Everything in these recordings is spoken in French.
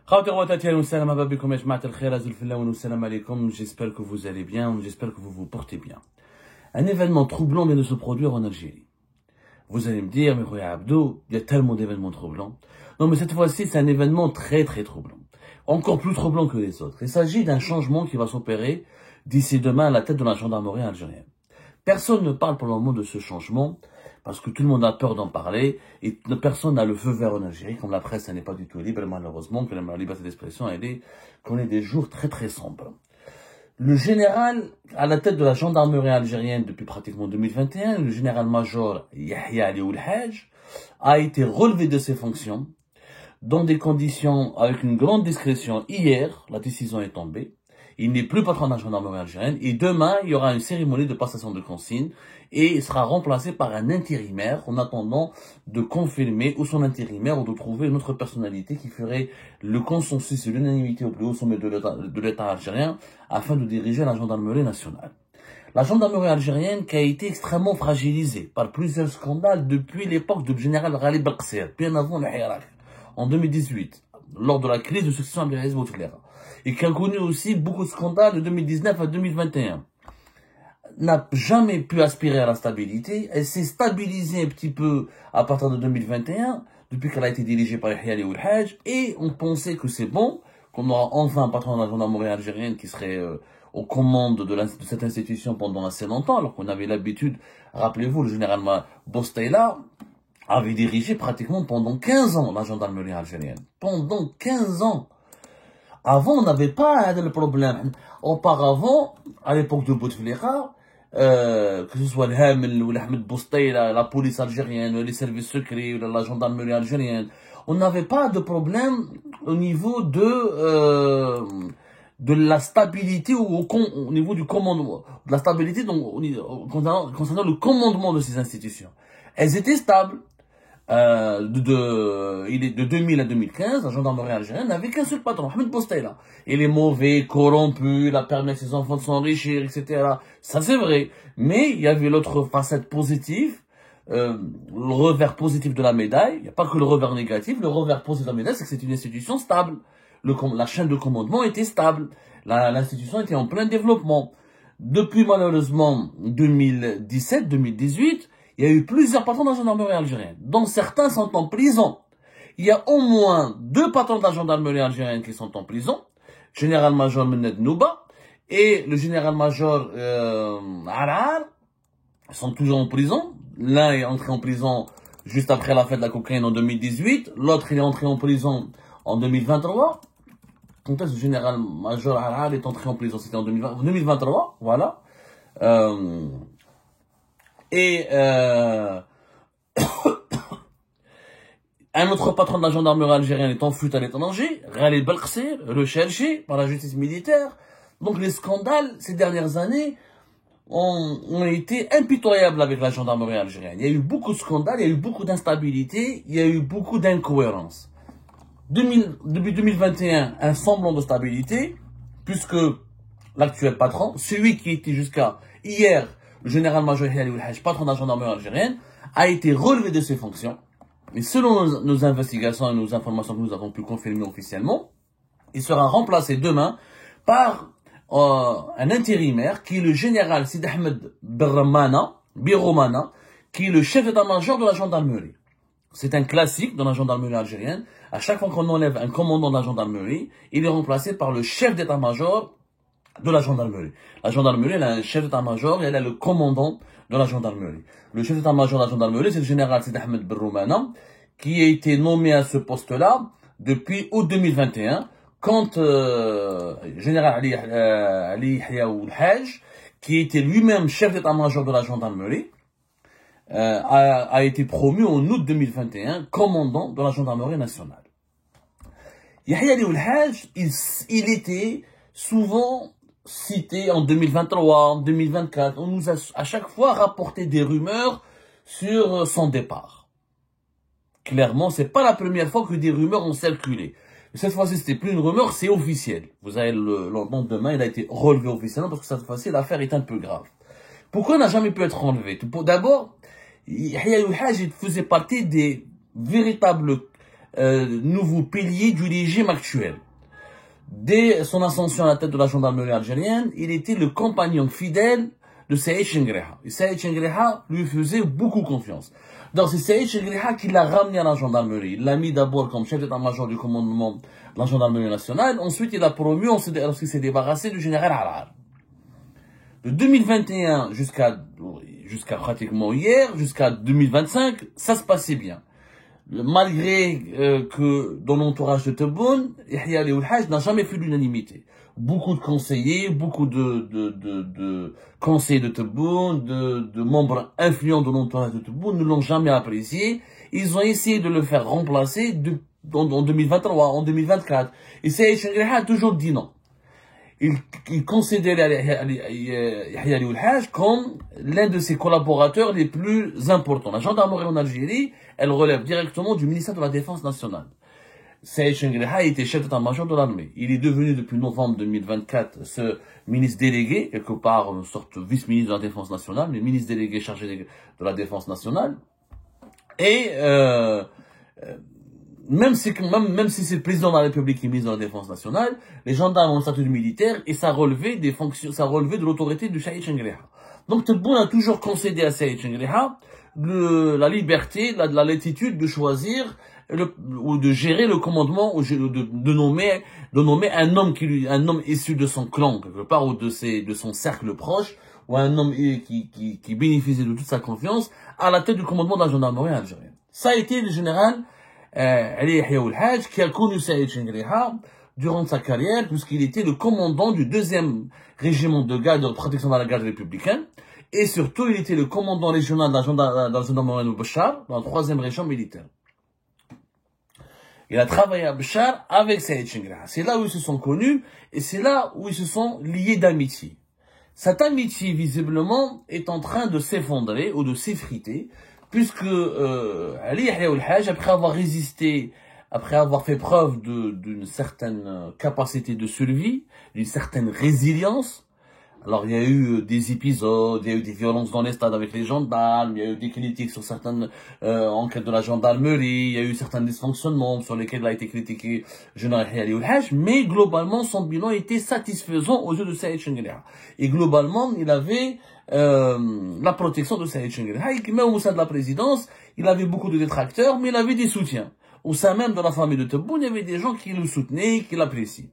J'espère que vous allez bien, j'espère que vous vous portez bien. Un événement troublant vient de se produire en Algérie. Vous allez me dire, mais Khoya Abdou, il y a tellement d'événements troublants. Non, mais cette fois-ci, c'est un événement très très troublant. Encore plus troublant que les autres. Il s'agit d'un changement qui va s'opérer d'ici demain à la tête de la gendarmerie algérienne. Personne ne parle pour le moment de ce changement, parce que tout le monde a peur d'en parler, et personne n'a le feu vert en Algérie, comme la presse, elle n'est pas du tout libre, malheureusement, que la liberté d'expression, qu'on ait des jours très très sombres. Le général, à la tête de la gendarmerie algérienne depuis pratiquement 2021, le général-major Yahya Ali Oulhaj, a été relevé de ses fonctions, dans des conditions avec une grande discrétion. Hier, la décision est tombée. Il n'est plus patron de la gendarmerie algérienne et demain, il y aura une cérémonie de passation de consigne et il sera remplacé par un intérimaire en attendant de confirmer ou son intérimaire ou de trouver une autre personnalité qui ferait le consensus et l'unanimité au plus haut sommet de l'État algérien afin de diriger la gendarmerie nationale. La gendarmerie algérienne qui a été extrêmement fragilisée par plusieurs scandales depuis l'époque du général Ghalib Belqsir, bien avant le Hirak, en 2018, lors de la crise de succession Abdelaziz Bouteflika, et qui a connu aussi beaucoup de scandales de 2019 à 2021, n'a jamais pu aspirer à la stabilité. Elle s'est stabilisée un petit peu à partir de 2021, depuis qu'elle a été dirigée par Yahya Ali Oulhaj, et on pensait que c'est bon, qu'on aura enfin un patron de la gendarmerie algérienne qui serait aux commandes de cette institution pendant assez longtemps, alors qu'on avait l'habitude, rappelez-vous, le général Bostayla avait dirigé pratiquement pendant 15 ans la gendarmerie algérienne. Pendant 15 ans. Avant, on n'avait pas le problème. Auparavant, à l'époque de Bouteflika, que ce soit le Hamel ou l'Ahmed Bostayla, la police algérienne, les services secrets, la gendarmerie algérienne, on n'avait pas de problème au niveau de la stabilité ou au niveau du commandement, de la stabilité concernant le commandement de ces institutions. Elles étaient stables. De 2000 à 2015, la gendarmerie algérienne n'avait qu'un seul patron, Ahmed Bostayla. Il est mauvais, corrompu, il a permis à ses enfants de s'enrichir, etc. Ça c'est vrai. Mais il y avait l'autre facette positive, le revers positif de la médaille. Il n'y a pas que le revers négatif. Le revers positif de la médaille, c'est que c'est une institution stable. La chaîne de commandement était stable. L'institution était en plein développement. Depuis malheureusement 2017-2018, il y a eu plusieurs patrons de la gendarmerie algérienne, dont certains sont en prison. Il y a au moins 2 patrons de la gendarmerie algérienne qui sont en prison, général-major Mened Nouba et le général-major Arar, sont toujours en prison. L'un est entré en prison juste après la fête de la cocaïne en 2018, l'autre il est entré en prison en 2023. Quand est-ce que le général-major Arar est entré en prison? C'était en 2023, voilà. Un autre patron de la gendarmerie algérienne est en fuite à l'étranger, Ghalib Belqsir, recherché par la justice militaire. Donc les scandales ces dernières années ont été impitoyables avec la gendarmerie algérienne. Il y a eu beaucoup de scandales, il y a eu beaucoup d'instabilité, il y a eu beaucoup d'incohérences. Depuis 2021, un semblant de stabilité, puisque l'actuel patron, celui qui était jusqu'à hier le général-major Yahya Ali Oulhaj, patron de la gendarmerie algérienne, a été relevé de ses fonctions. Et selon nos investigations et nos informations que nous avons pu confirmer officiellement, il sera remplacé demain par un intérimaire qui est le général Sid Ahmed Biromana, qui est le chef d'état-major de la gendarmerie. C'est un classique dans la gendarmerie algérienne. À chaque fois qu'on enlève un commandant de la gendarmerie, il est remplacé par le chef d'état-major de la gendarmerie. La gendarmerie, elle a un chef d'état-major et elle a le commandant de la gendarmerie. Le chef d'état-major de la gendarmerie, c'est le général Sid Ahmed Biromana, qui a été nommé à ce poste-là depuis août 2021, quand général Ali Yahya Oulhaj, qui était lui-même chef d'état-major de la gendarmerie, a été promu en août 2021, commandant de la gendarmerie nationale. Yahya Ali Oulhaj, il était souvent cité en 2023, en 2024. On nous a à chaque fois rapporté des rumeurs sur son départ. Clairement, c'est pas la première fois que des rumeurs ont circulé. Cette fois-ci, c'était plus une rumeur, c'est officiel. Vous allez l'entendre demain, il a été relevé officiellement parce que cette fois-ci, l'affaire est un peu grave. Pourquoi il n'a jamais pu être enlevé? D'abord, Yahya Oulhaj faisait partie des véritables nouveau pilier du régime actuel. Dès son ascension à la tête de la gendarmerie algérienne, il était le compagnon fidèle de Saïd Chengreha. Et Saïd Chengreha lui faisait beaucoup confiance. Donc c'est Saïd Chengreha qui l'a ramené à la gendarmerie. Il l'a mis d'abord comme chef d'état-major du commandement de la gendarmerie nationale. Ensuite, il l'a promu lorsqu'il s'est débarrassé du général Arar. De 2021 jusqu'à pratiquement hier, jusqu'à 2025, ça se passait bien. Malgré que dans l'entourage de Tebboune, Yahya Ali Oulhaj n'a jamais fait l'unanimité. Beaucoup de conseillers, beaucoup de conseillers de Tebboune, de membres influents de l'entourage de Tebboune ne l'ont jamais apprécié. Ils ont essayé de le faire remplacer en 2023, en 2024. Et Saïd Chengreha a toujours dit non. Il considérait Yahya Ali Oulhaj comme l'un de ses collaborateurs les plus importants. La gendarmerie en Algérie, elle relève directement du ministère de la Défense nationale. Saïd Chengreha était chef d'état-major de l'armée. Il est devenu depuis novembre 2024 ce ministre délégué, quelque part une sorte de vice-ministre de la Défense nationale, mais ministre délégué chargé de la Défense nationale. Et même si c'est le président de la République qui est ministre de la Défense nationale, les gendarmes ont un statut de militaire et ça relevait des fonctions, ça relevait de l'autorité de Saïd Chengreha. Donc Tebboune a toujours concédé à Saïd Chengreha la liberté, la latitude de choisir ou de gérer le commandement, ou de nommer un homme issu de son clan quelque part ou de son cercle proche, ou un homme qui bénéficie de toute sa confiance à la tête du commandement de la gendarmerie algérienne. Ça a été le général Ali Yahya Oulhaj qui a connu Saïd Chengreha durant sa carrière puisqu'il était le commandant du 2e régiment de garde de protection de la garde républicaine et surtout il était le commandant régional de la gendarmerie de Béchar dans le 3e régiment militaire. Il a travaillé à Béchar avec Saïd Chengreha. C'est là où ils se sont connus et c'est là où ils se sont liés d'amitié. Cette amitié, visiblement, est en train de s'effondrer ou de s'effriter puisque Ali Yahya Oulhaj, après avoir résisté, après avoir fait preuve d'une certaine capacité de survie, d'une certaine résilience, alors il y a eu des épisodes, il y a eu des violences dans les stades avec les gendarmes, il y a eu des critiques sur certaines enquêtes de la gendarmerie, il y a eu certains dysfonctionnements sur lesquels a été critiqué le général Ali Oulhaj, mais globalement son bilan était satisfaisant aux yeux de Saïd Chengreha. Et globalement, il avait la protection de Saïd Chengreha, et même au sein de la présidence, il avait beaucoup de détracteurs, mais il avait des soutiens. Au sein même de la famille de Tebboune, il y avait des gens qui le soutenaient, qui l'apprécient.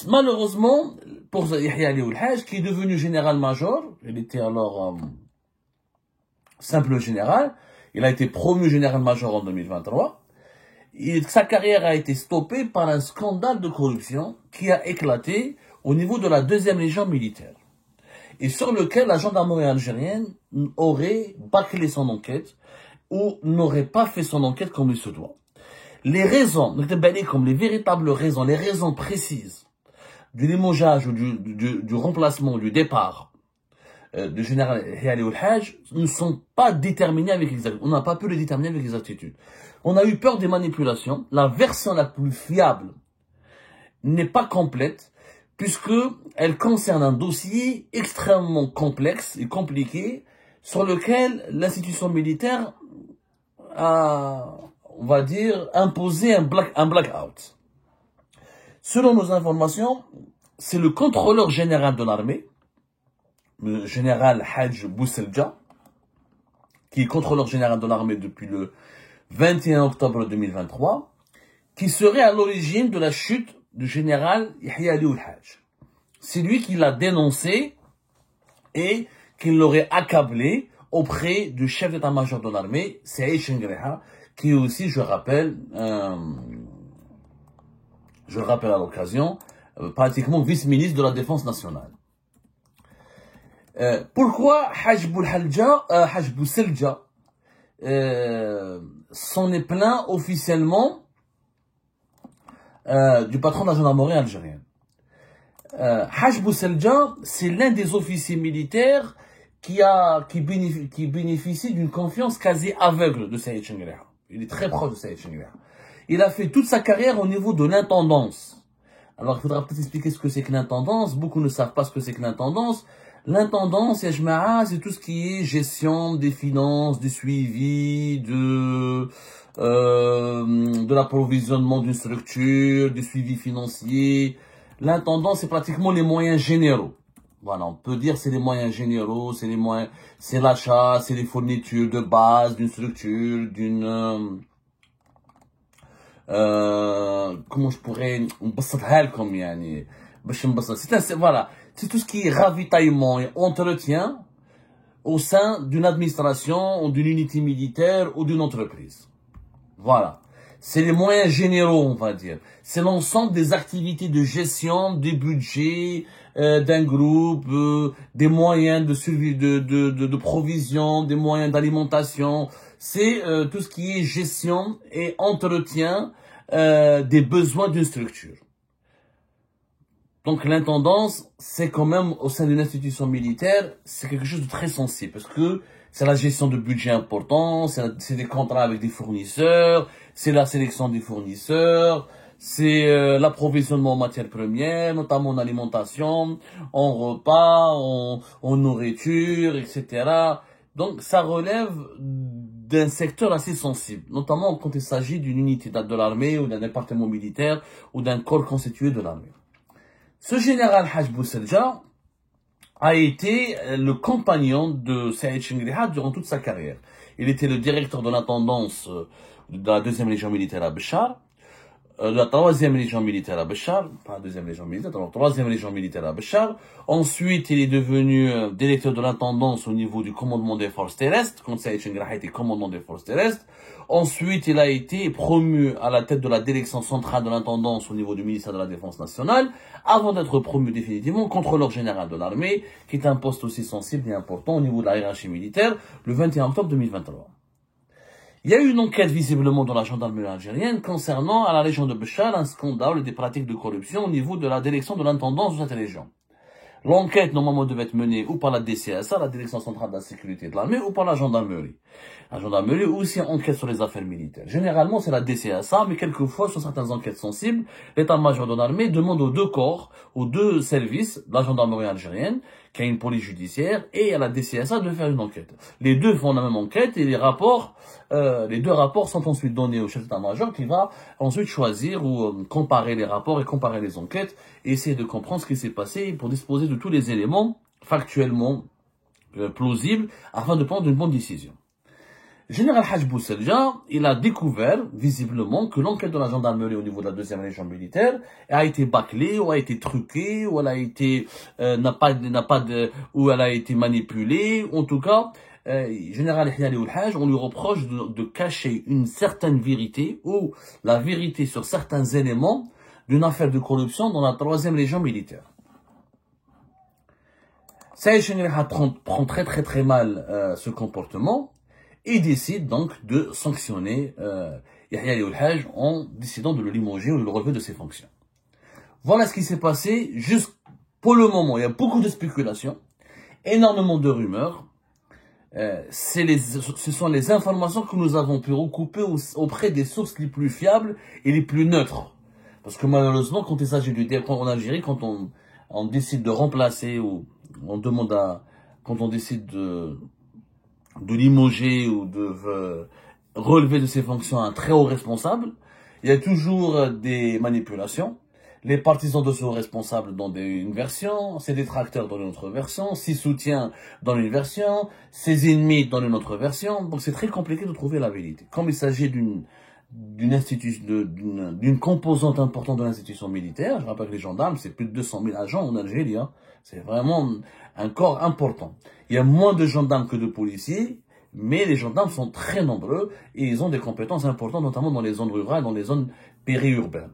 Malheureusement, pour Yahya Ali Oulhaj, qui est devenu général-major, il était alors simple général, il a été promu général-major en 2023, sa carrière a été stoppée par un scandale de corruption qui a éclaté au niveau de la 2e région militaire, et sur lequel la gendarmerie algérienne aurait bâclé son enquête, ou n'aurait pas fait son enquête comme il se doit. Les raisons, comme les véritables raisons, les raisons précises du limogeage ou du remplacement, du départ du général Ali Oulhaj ne sont pas déterminées avec exactitude. On n'a pas pu les déterminer avec exactitude. On a eu peur des manipulations. La version la plus fiable n'est pas complète puisque elle concerne un dossier extrêmement complexe et compliqué sur lequel l'institution militaire a, on va dire, imposé un blackout. Selon nos informations, c'est le contrôleur général de l'armée, le général Haj Bouselja, qui est contrôleur général de l'armée depuis le 21 octobre 2023, qui serait à l'origine de la chute du général Yahya Ali Oulhaj. C'est lui qui l'a dénoncé et qui l'aurait accablé auprès du chef d'état-major de l'armée, Saïd Chengreha, qui est aussi, je rappelle à l'occasion, pratiquement vice-ministre de la Défense nationale. Pourquoi Haj Bouselja s'en est plaint officiellement du patron de la gendarmerie algérienne? Haj Bouselja, c'est l'un des officiers militaires qui bénéficie d'une confiance quasi aveugle de Saïd Chengreha. Il est très proche de Saïd Chengreha. Il a fait toute sa carrière au niveau de l'intendance. Alors, il faudra peut-être expliquer ce que c'est que l'intendance. Beaucoup ne savent pas ce que c'est que l'intendance. L'intendance, c'est tout ce qui est gestion des finances, du suivi, de l'approvisionnement d'une structure, du suivi financier. L'intendant, c'est pratiquement les moyens généraux. Voilà, on peut dire c'est les moyens généraux, c'est les moyens, c'est l'achat, c'est les fournitures de base d'une structure, d'une comment je pourrais comme yani voilà, c'est tout ce qui est ravitaillement et entretien au sein d'une administration ou d'une unité militaire ou d'une entreprise. Voilà. C'est les moyens généraux, on va dire. C'est l'ensemble des activités de gestion, des budgets d'un groupe, des moyens de survie, de provision, des moyens d'alimentation. C'est tout ce qui est gestion et entretien des besoins d'une structure. Donc l'intendance, c'est quand même au sein d'une institution militaire, c'est quelque chose de très sensible parce que c'est la gestion de budget important, c'est des contrats avec des fournisseurs, c'est la sélection des fournisseurs, c'est l'approvisionnement en matières premières, notamment en alimentation, en repas, en nourriture, etc. Donc ça relève d'un secteur assez sensible, notamment quand il s'agit d'une unité de l'armée ou d'un département militaire ou d'un corps constitué de l'armée. Ce général Haj Bouselja a été le compagnon de Saïd Chengriha durant toute sa carrière. Il était le directeur de l'intendance de la 2e Légion militaire à Béchar, de la 3e Légion militaire à Béchar, pas la 2e Légion militaire, la 3e Légion militaire à Béchar. Ensuite, il est devenu directeur de l'intendance au niveau du commandement des forces terrestres, quand Saïd Chengriha était commandant des forces terrestres. Ensuite, il a été promu à la tête de la direction centrale de l'intendance au niveau du ministère de la Défense nationale, avant d'être promu définitivement contrôleur général de l'armée, qui est un poste aussi sensible et important au niveau de la hiérarchie militaire, le 21 octobre 2023. Il y a eu une enquête visiblement dans la gendarmerie algérienne concernant à la région de Béchar un scandale et des pratiques de corruption au niveau de la direction de l'intendance de cette région. L'enquête, normalement, devait être menée ou par la DCSA, la Direction centrale de la sécurité de l'armée, ou par la gendarmerie. La gendarmerie aussi enquête sur les affaires militaires. Généralement, c'est la DCSA, mais quelquefois, sur certaines enquêtes sensibles, l'état-major de l'armée demande aux deux corps, aux deux services, la gendarmerie algérienne, qui a une police judiciaire, et à la DCSA de faire une enquête. Les deux font la même enquête, et les deux rapports sont ensuite donnés au chef d'état-major, qui va ensuite choisir ou comparer les rapports et comparer les enquêtes, et essayer de comprendre ce qui s'est passé pour disposer de tous les éléments factuellement plausibles afin de prendre une bonne décision. Général Haj Bouselja, il a découvert visiblement que l'enquête de la gendarmerie au niveau de la 2e Légion militaire a été bâclée, ou a été truquée, ou elle a été ou elle a été manipulée. En tout cas, Général Hiali Oul Haj, on lui reproche de cacher une certaine vérité ou la vérité sur certains éléments d'une affaire de corruption dans la 3e Légion militaire. Saïd Chengriha prend très mal ce comportement et décide donc de sanctionner Yahya Oul Haj en décidant de le limoger ou de le relever de ses fonctions. Voilà ce qui s'est passé juste pour le moment. Il y a beaucoup de spéculations, énormément de rumeurs. Ce sont les informations que nous avons pu recouper auprès des sources les plus fiables et les plus neutres. Parce que malheureusement, quand il s'agit du dépôt en Algérie, quand on décide de remplacer ou on demande quand on décide de limoger ou de relever de ses fonctions un très haut responsable, il y a toujours des manipulations. Les partisans de ce haut responsable dans une version, ses détracteurs dans une autre version, ses soutiens dans une version, ses ennemis dans une autre version. Donc c'est très compliqué de trouver la vérité. Comme il s'agit d'une composante importante de l'institution militaire, je rappelle que les gendarmes, c'est plus de 200 000 agents en Algérie, hein. C'est vraiment un corps important. Il y a moins de gendarmes que de policiers, mais les gendarmes sont très nombreux et ils ont des compétences importantes, notamment dans les zones rurales, dans les zones périurbaines.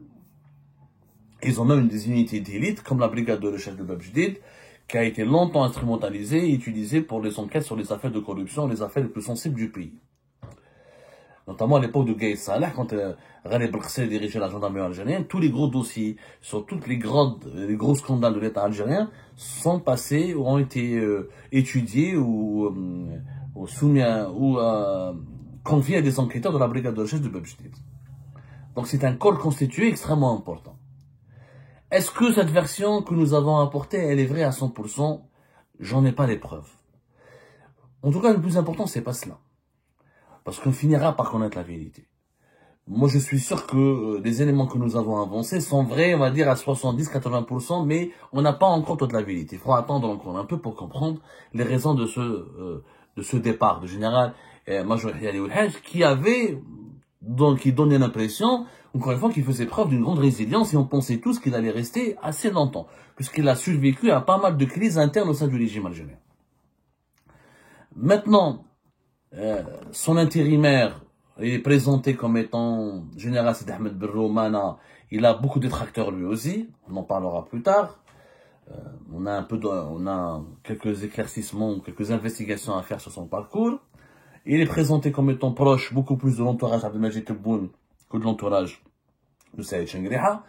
Ils ont même des unités d'élite, comme la brigade de recherche de Bab Jdid, qui a été longtemps instrumentalisée et utilisée pour les enquêtes sur les affaires de corruption, les affaires les plus sensibles du pays. Notamment à l'époque de Gaïd Salah, quand Ghalib Belkacem dirigeait la gendarmerie algérienne, tous les gros dossiers sur tous les gros scandales de l'État algérien sont passés ou ont été étudiés ou soumis ou confiés à des enquêteurs de la brigade de recherche de Bab Jdid. Donc c'est un corps constitué extrêmement important. Est-ce que cette version que nous avons apportée, elle est vraie à 100%? J'en ai pas les preuves. En tout cas, le plus important, c'est pas cela. Parce qu'on finira par connaître la vérité. moi je suis sûr que les éléments que nous avons avancés sont vrais, on va dire à 70-80%, mais on n'a pas encore toute la vérité. Il faut attendre encore un peu pour comprendre les raisons de ce départ de général Major Yahya Ouelhadj, qui donnait l'impression, encore une fois, qu'il faisait preuve d'une grande résilience et on pensait tous qu'il allait rester assez longtemps, puisqu'il a survécu à pas mal de crises internes au sein du régime algérien. Maintenant, son intérimaire, il est présenté comme étant général Sidi Ahmed Ben Romana. Il a beaucoup de détracteurs lui aussi. On en parlera plus tard. On a quelques éclaircissements, quelques investigations à faire sur son parcours. Il est présenté comme étant proche beaucoup plus de l'entourage Abdelmajid Tebboune que de l'entourage de Saïd Chengriha.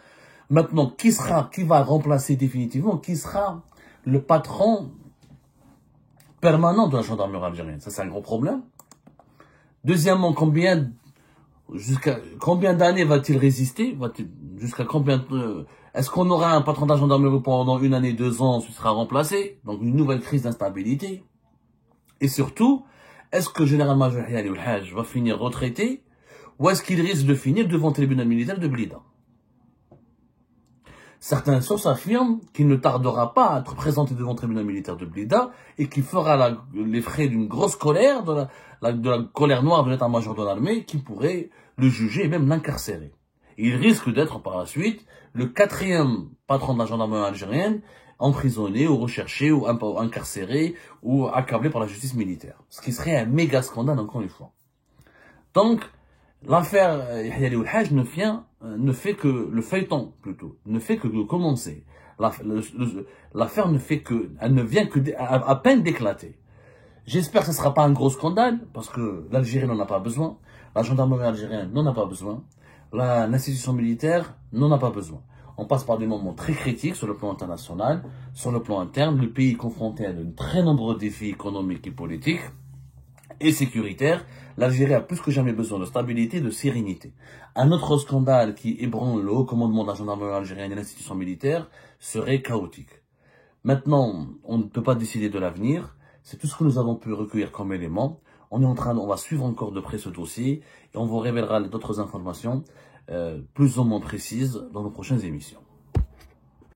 Maintenant, qui va remplacer définitivement, qui sera le patron permanent de la gendarmerie algérienne? Ça, c'est un gros problème. Deuxièmement, jusqu'à combien d'années va-t-il résister? Jusqu'à combien est-ce qu'on aura un patron de la gendarmerie pendant 1 année, 2 ans, ensuite sera remplacé? Donc une nouvelle crise d'instabilité. Et surtout, est-ce que le général Major Yahya Ouelhadj va finir retraité ou est-ce qu'il risque de finir devant le tribunal militaire de Blida? Certaines sources affirment qu'il ne tardera pas à être présenté devant le tribunal militaire de Blida et qu'il fera les frais d'une grosse colère, de la colère noire de l'état-major de l'armée, qui pourrait le juger et même l'incarcérer. Il risque d'être par la suite le 4e patron de la gendarmerie algérienne, emprisonné ou recherché ou incarcéré ou accablé par la justice militaire. Ce qui serait un méga scandale encore une fois. Donc, l'affaire Yahya Ouelhadj ne fait que le feuilleton plutôt, ne fait que commencer. L'affaire elle ne vient que à peine d'éclater. J'espère que ce ne sera pas un gros scandale, parce que l'Algérie n'en a pas besoin, la gendarmerie algérienne n'en a pas besoin, l'institution militaire n'en a pas besoin. On passe par des moments très critiques sur le plan international, sur le plan interne, le pays est confronté à de très nombreux défis économiques et politiques et sécuritaires. L'Algérie a plus que jamais besoin de stabilité, de sérénité. Un autre scandale qui ébranle le haut commandement de la gendarmerie algérienne et l'institution militaire serait chaotique. Maintenant, on ne peut pas décider de l'avenir. C'est tout ce que nous avons pu recueillir comme éléments. On va suivre encore de près ce dossier et on vous révélera d'autres informations plus ou moins précises dans nos prochaines émissions.